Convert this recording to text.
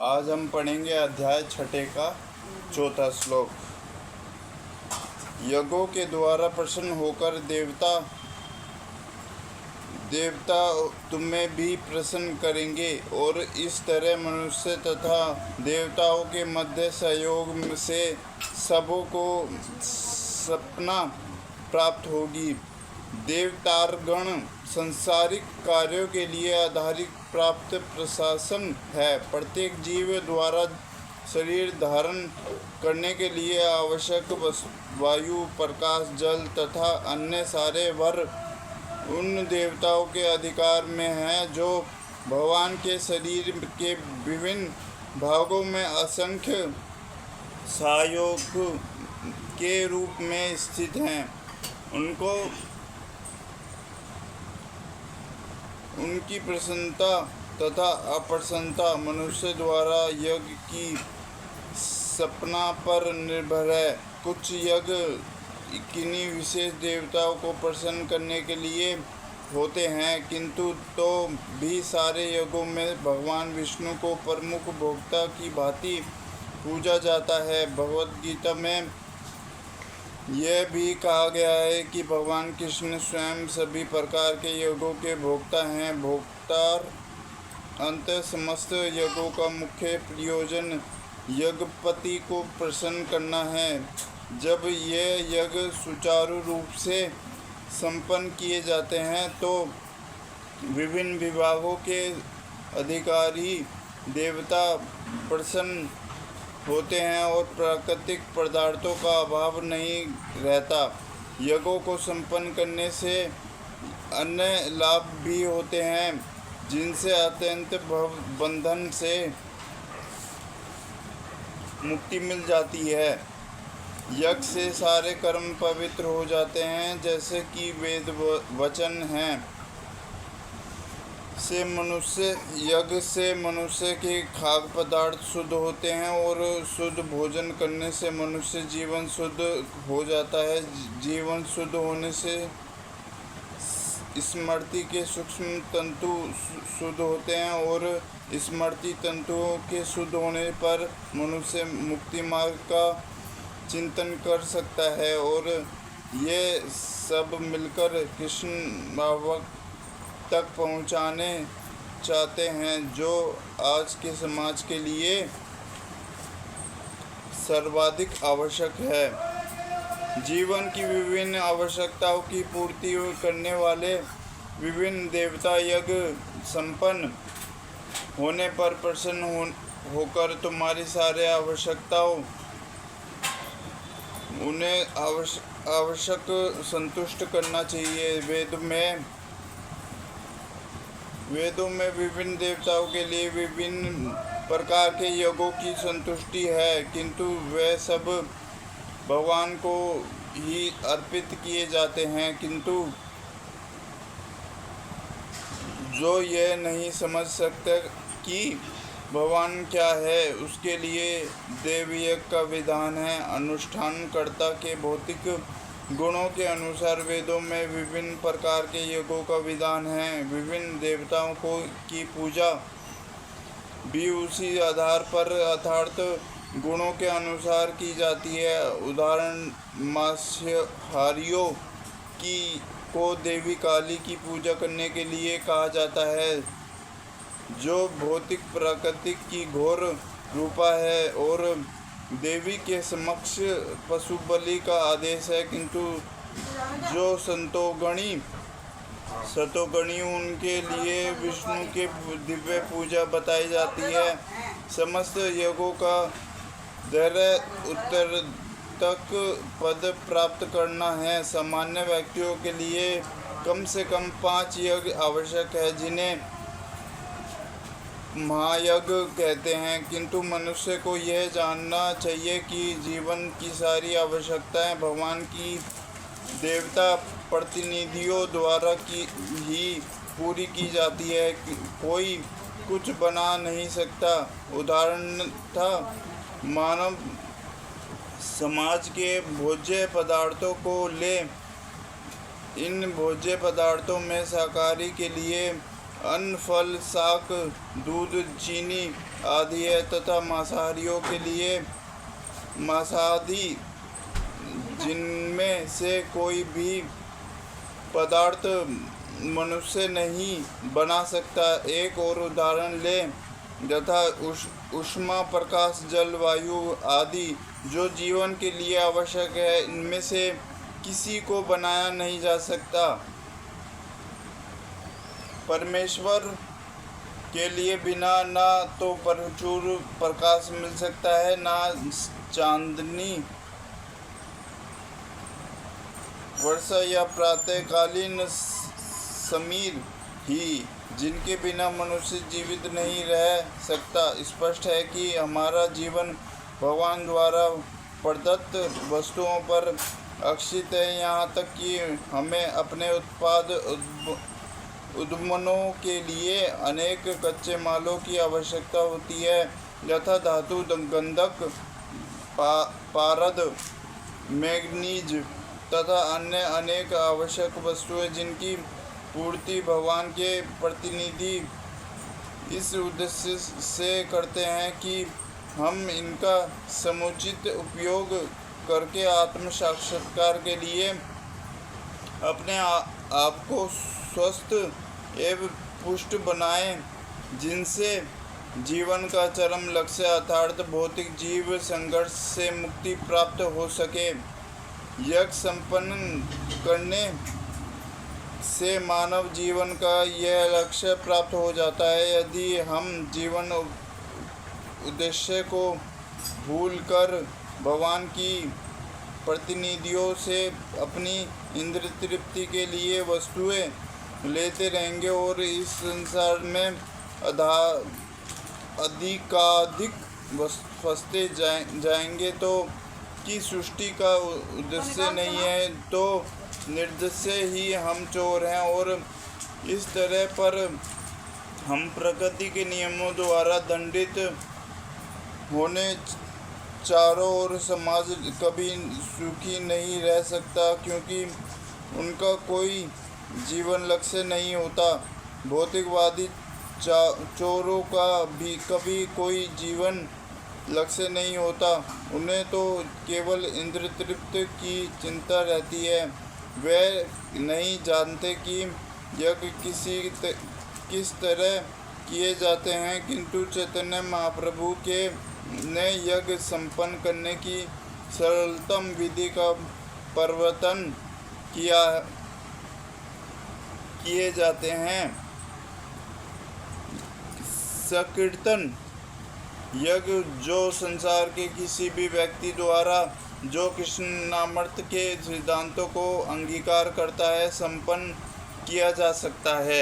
आज हम पढ़ेंगे अध्याय 6 का 4था श्लोक। यज्ञों के द्वारा प्रसन्न होकर देवता तुम्हें भी प्रसन्न करेंगे और इस तरह मनुष्य तथा देवताओं के मध्य सहयोग से सबों को सपना प्राप्त होगी। देवतारगण सांसारिक कार्यों के लिए आधारित प्राप्त प्रशासन है। प्रत्येक जीव द्वारा शरीर धारण करने के लिए आवश्यक वायु, प्रकाश, जल तथा अन्य सारे वर उन देवताओं के अधिकार में हैं जो भगवान के शरीर के विभिन्न भागों में असंख्य सहायक के रूप में स्थित हैं। उनकी प्रसन्नता तथा अप्रसन्नता मनुष्य द्वारा यज्ञ की सपना पर निर्भर है। कुछ यज्ञ किन्हीं विशेष देवताओं को प्रसन्न करने के लिए होते हैं, किंतु तो भी सारे यज्ञों में भगवान विष्णु को प्रमुख भोक्ता की भांति पूजा जाता है। भगवद गीता में यह भी कहा गया है कि भगवान कृष्ण स्वयं सभी प्रकार के यज्ञों के भोक्ता हैं। भोक्तार अंत समस्त यज्ञों का मुख्य प्रयोजन यज्ञपति को प्रसन्न करना है। जब ये यज्ञ सुचारू रूप से संपन्न किए जाते हैं तो विभिन्न विभागों के अधिकारी देवता प्रसन्न होते हैं और प्राकृतिक पदार्थों का अभाव नहीं रहता। यज्ञों को संपन्न करने से अन्य लाभ भी होते हैं, जिनसे अत्यंत बंधन से मुक्ति मिल जाती है। यज्ञ से सारे कर्म पवित्र हो जाते हैं, जैसे कि वेद वचन हैं। यज्ञ से मनुष्य के खाद्य पदार्थ शुद्ध होते हैं और शुद्ध भोजन करने से मनुष्य जीवन शुद्ध हो जाता है। जीवन शुद्ध होने से स्मृति के सूक्ष्म तंतु शुद्ध होते हैं और स्मृति तंतुओं के शुद्ध होने पर मनुष्य मुक्ति मार्ग का चिंतन कर सकता है और ये सब मिलकर कृष्ण भाव तक पहुंचाने चाहते हैं, जो आज के समाज के लिए सर्वाधिक आवश्यक है। जीवन की विभिन्न आवश्यकताओं की पूर्ति करने वाले विभिन्न देवता यज्ञ संपन्न होने पर प्रसन्न होकर तुम्हारी सारे आवश्यकताओं उन्हें आवश्यक संतुष्ट करना चाहिए। वेदों में विभिन्न देवताओं के लिए विभिन्न प्रकार के यज्ञों की संतुष्टि है, किंतु वे सब भगवान को ही अर्पित किए जाते हैं। किंतु जो यह नहीं समझ सकता कि भगवान क्या है, उसके लिए देवयज्ञ का विधान है। अनुष्ठानकर्ता के भौतिक गुणों के अनुसार वेदों में विभिन्न प्रकार के यज्ञों का विधान है। विभिन्न देवताओं की पूजा भी उसी आधार पर अर्थात गुणों के अनुसार की जाती है। उदाहरण मांसाहारियों को देवी काली की पूजा करने के लिए कहा जाता है, जो भौतिक प्रकृति की घोर रूपा है, और देवी के समक्ष पशु बलि का आदेश है। किंतु जो सतोगणी उनके लिए विष्णु के दिव्य पूजा बताई जाती है। समस्त यज्ञों का धैर्य उत्तर तक पद प्राप्त करना है। सामान्य व्यक्तियों के लिए कम से कम 5 यज्ञ आवश्यक है, जिन्हें महायज्ञ कहते हैं। किंतु मनुष्य को यह जानना चाहिए कि जीवन की सारी आवश्यकताएं भगवान की देवता प्रतिनिधियों द्वारा ही पूरी की जाती है। कोई कुछ बना नहीं सकता। उदाहरणतः मानव समाज के भोज्य पदार्थों को ले। इन भोज्य पदार्थों में शाकाहारी के लिए अन्न, फल, शाक, दूध, चीनी, आदि है, तथा मांसाहारियों के लिए मांसाहारी, जिनमें से कोई भी पदार्थ मनुष्य नहीं बना सकता। एक और उदाहरण लें, यथा ऊष्मा, प्रकाश, जल, वायु आदि जो जीवन के लिए आवश्यक है, इनमें से किसी को बनाया नहीं जा सकता। परमेश्वर के लिए बिना ना तो प्रचुर प्रकाश मिल सकता है, ना चांदनी, वर्षा या प्रातःकालीन समीर ही, जिनके बिना मनुष्य जीवित नहीं रह सकता। स्पष्ट है कि हमारा जीवन भगवान द्वारा प्रदत्त वस्तुओं पर आश्रित है, यहाँ तक कि हमें अपने उद्यमों के लिए अनेक कच्चे मालों की आवश्यकता होती है, यथा धातु, गंधक, पारद, मैग्नीज तथा अन्य अनेक आवश्यक वस्तुएं, जिनकी पूर्ति भगवान के प्रतिनिधि इस उद्देश्य से करते हैं कि हम इनका समुचित उपयोग करके आत्म साक्षात्कार के लिए अपने आप को स्वस्थ एवं पुष्ट बनाएं, जिनसे जीवन का चरम लक्ष्य अर्थात भौतिक जीव संघर्ष से मुक्ति प्राप्त हो सके। यज्ञ संपन्न करने से मानव जीवन का यह लक्ष्य प्राप्त हो जाता है। यदि हम जीवन उद्देश्य को भूलकर भगवान की प्रतिनिधियों से अपनी इंद्रिय तृप्ति के लिए वस्तुएं लेते रहेंगे और इस संसार में अधिकाधिक फंसते जाएंगे, तो कि सृष्टि का उद्देश्य नहीं है, तो निर्दय ही हम चोर हैं। और इस तरह पर हम प्रकृति के नियमों द्वारा दंडित होने चारों ओर समाज कभी सुखी नहीं रह सकता, क्योंकि उनका कोई जीवन लक्ष्य नहीं होता। भौतिकवादी चोरों का भी कभी कोई जीवन लक्ष्य नहीं होता, उन्हें तो केवल इंद्रिय तृप्ति की चिंता रहती है। वे नहीं जानते कि यज्ञ किस तरह किए जाते हैं, किंतु चैतन्य महाप्रभु ने यज्ञ संपन्न करने की सरलतम विधि का प्रवर्तन किए जाते हैं। संकीर्तन यज्ञ, जो संसार के किसी भी व्यक्ति द्वारा जो कृष्ण नामर्थ के सिद्धांतों को अंगीकार करता है, संपन्न किया जा सकता है।